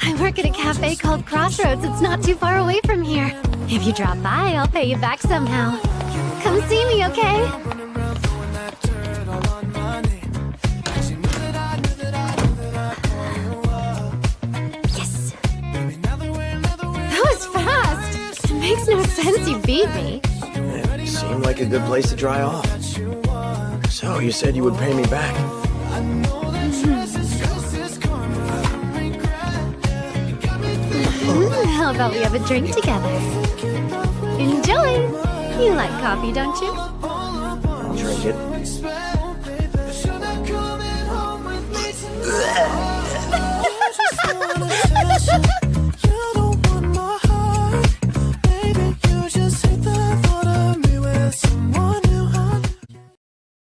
I work at a cafe called Crossroads. It's not too far away from here. If you drop by, I'll pay you back somehow. Come see me, okay? Yes! That was fast! It makes no sense you beat me. It seemed like a good place to dry off. So, you said you would pay me back. How about we have a drink together? Enjoy! You like coffee, don't you? Drink it.